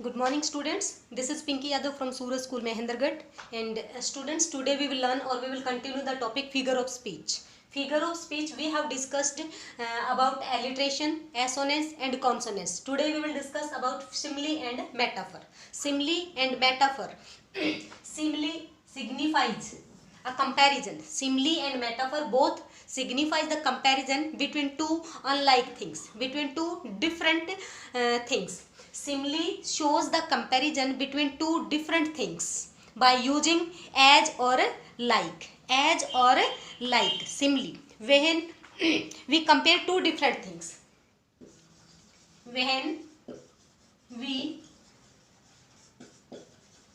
Good morning students. This is Pinky Yadav from Suraj School Mahendragarh, and students, today we will learn or we will continue the topic figure of speech. Figure of speech we have discussed about alliteration, assonance and consonance. Today we will discuss about simile and metaphor. Simile and metaphor. Simile signifies a comparison. Simile and metaphor both signifies the comparison between two unlike things, between two different things. Simile shows the comparison between two different things by using as or like. As or like. Simile. When we compare two different things. When we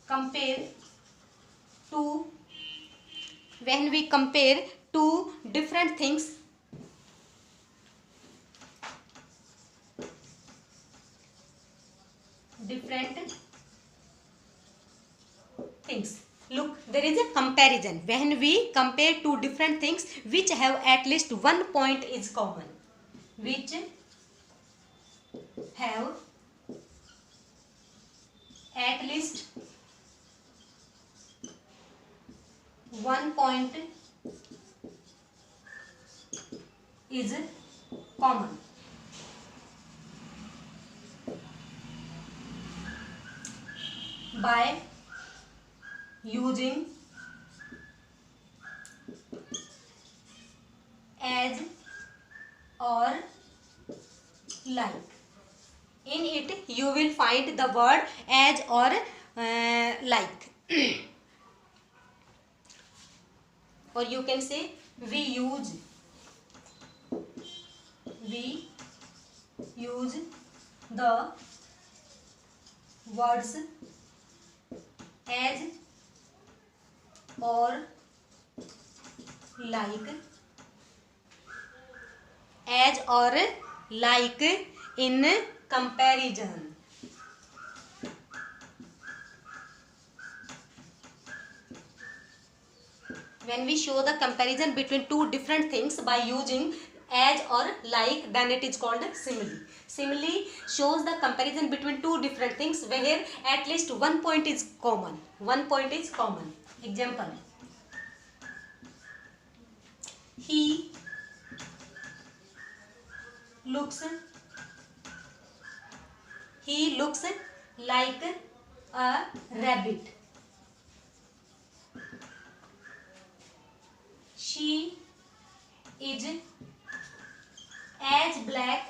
compare two different things, look, there is a comparison when we compare two different things which have at least one point is common, which have at least one point is common. By using as or like. In it you will find the word as or like. Or you can say we use the words as or like in comparison. When we show the comparison between two different things by using as or like, then it is called simile. Simile shows the comparison between two different things where at least one point is common. Example: he looks like a rabbit. She is as black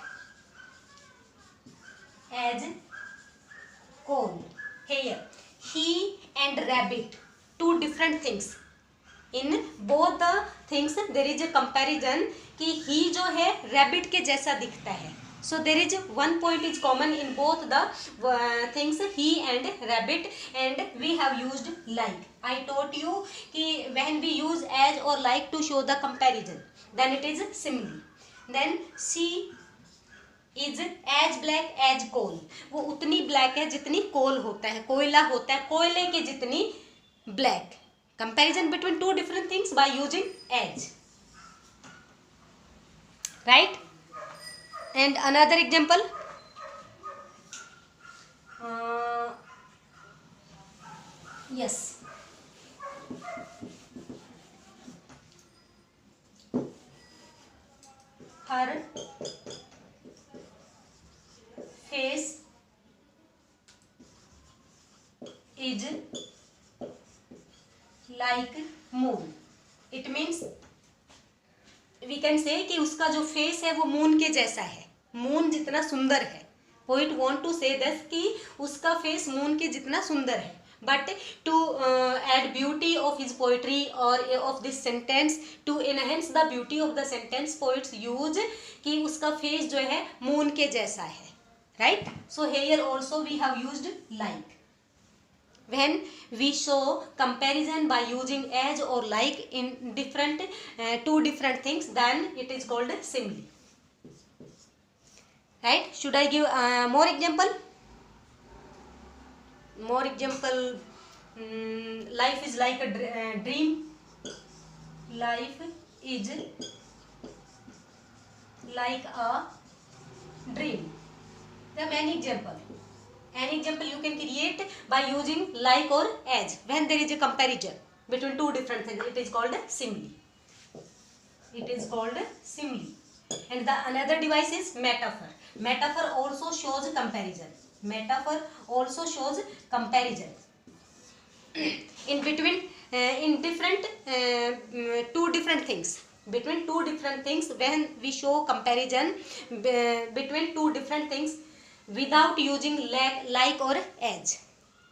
as coal. Here, he and rabbit, two different things. In both the things there is a comparison कि he जो है rabbit के जैसा दिखता है. So there is one point is common in both the things, he and rabbit, and we have used like. I taught you कि when we use as or like to show the comparison, then it is simile. Then she is as black as coal. वो उतनी black है जितनी coal होता है, कोयला होता है, कोयले के जितनी black. Comparison between two different things by using as. Right? And another example. Yes. Her face is like moon. It means we can say कि उसका जो फेस है वो मून के जैसा है, मून जितना सुंदर है. पोइट वांट टू से दिस कि उसका फेस मून के जितना सुंदर है. But to add beauty of his poetry or of this sentence, to enhance the beauty of the sentence, poets use कि उसका face जो है moon के जैसा है. Right? So here also we have used like. When we show comparison by using as or like in different two different things, then it is called simile. Right? Should I give more example? Life is like a dream. Life is like a dream. There are many examples. An example you can create by using like or as when there is a comparison between two different things. It is called simile. It is called simile. And the another device is metaphor. Metaphor also shows comparison. Metaphor also shows comparison in between in different two different things. Between two different things, when we show comparison between two different things without using like or as.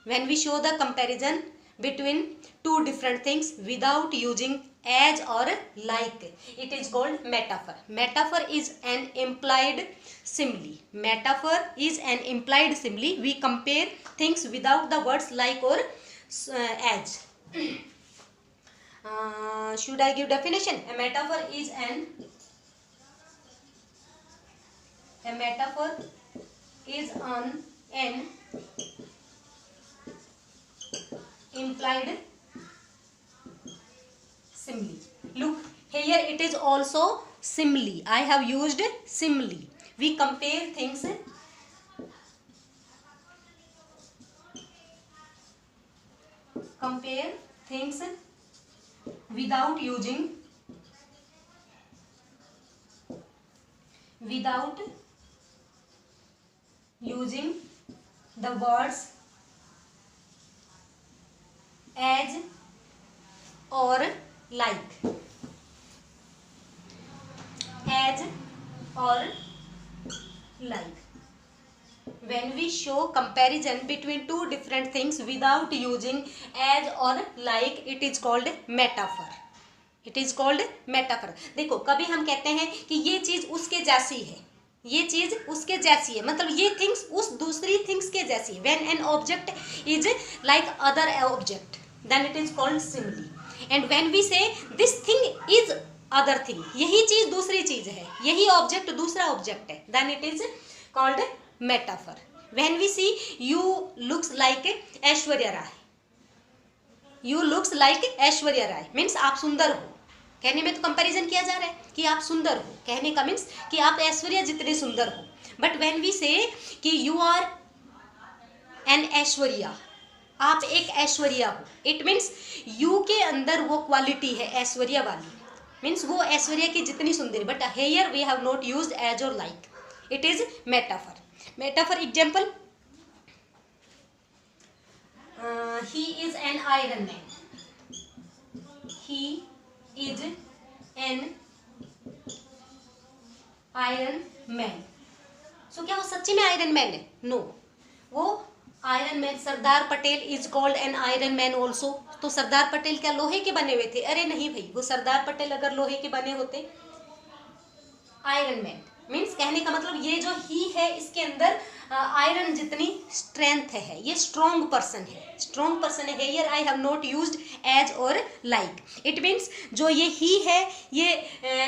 When we show the comparison between two different things without using as or like, it is called metaphor. Metaphor is an implied simile. Metaphor is an implied simile. We compare things without the words like or as. Should I give definition? A metaphor is an implied simile. Look, here it is also simile. I have used simile. We compare things without using the words as or like. As or like. When we show comparison between two different things without using as or like, it is called metaphor. It is called metaphor. देखो, कभी हम कहते हैं कि ये चीज उसके जैसी है, ये चीज उसके जैसी है, मतलब ये थिंग्स उस दूसरी थिंग्स के जैसी है. When an object is like other object, then it is called simile. And when we say this thing is other thing, यही चीज दूसरी चीज है, यही ऑब्जेक्ट दूसरा ऑब्जेक्ट है, then it is called metaphor. When we see you looks like Aishwarya Rai, you looks like Aishwarya Rai means आप सुंदर हो. कहने में तो कंपैरिजन किया जा रहा है कि आप सुंदर हो, कहने का मीन्स कि आप ऐश्वर्या जितने सुंदर हो. बट व्हेन वी से कि यू आर एन ऐश्वर्या, आप एक ऐश्वर्या हो, इट मीन्स यू के अंदर वो क्वालिटी है ऐश्वर्या वाली, मीन्स वो ऐश्वर्या की जितनी सुंदर. But here we have not used as और like. It is metaphor. Metaphor example, he is an iron man. He is an iron man. So क्या वो सच्ची में आयरन मैन है? नो. वो iron man, Sardar Patel is called an iron man also. तो सरदार पटेल क्या लोहे के बने हुए थे? अरे नहीं भाई, वो सरदार पटेल अगर लोहे के बने होते, आयरन मैन मीन्स कहने का मतलब ये जो ही है इसके अंदर आयरन जितनी स्ट्रेंथ है, ये स्ट्रॉन्ग पर्सन है, स्ट्रॉन्ग पर्सन है. Here I have not used as और लाइक. इट मीन्स जो ये ही है ये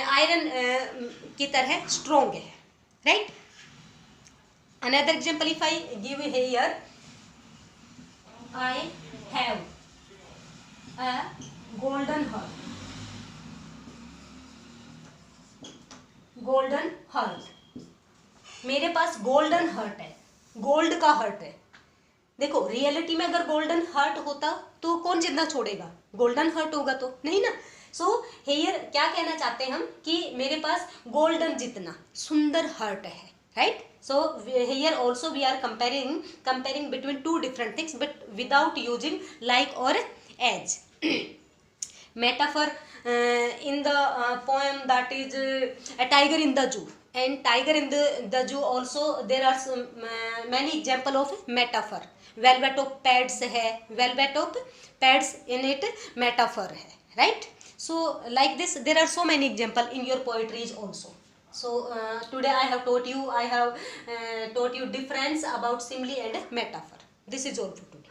आयरन की तरह स्ट्रॉन्ग है, right. Another example, if I give here, I have a golden heart. Golden heart, मेरे पास गोल्डन हार्ट है, गोल्ड का हार्ट है. देखो रियलिटी में अगर गोल्डन हार्ट होता तो कौन जिंदा छोड़ेगा? गोल्डन हार्ट होगा तो नहीं ना. सो हियर क्या कहना चाहते हैं हम कि मेरे पास गोल्डन जितना सुंदर हार्ट है, right. So here also we are comparing between two different things but without using like और as. Metaphor in the poem that is a tiger in the zoo, and tiger in the zoo also there are some, many example of metaphor. Velvet of pads है, velvet of pads in it metaphor है, right. So like this there are so many example in your poetries also. So today I have taught you difference about simile and metaphor. This is all for today.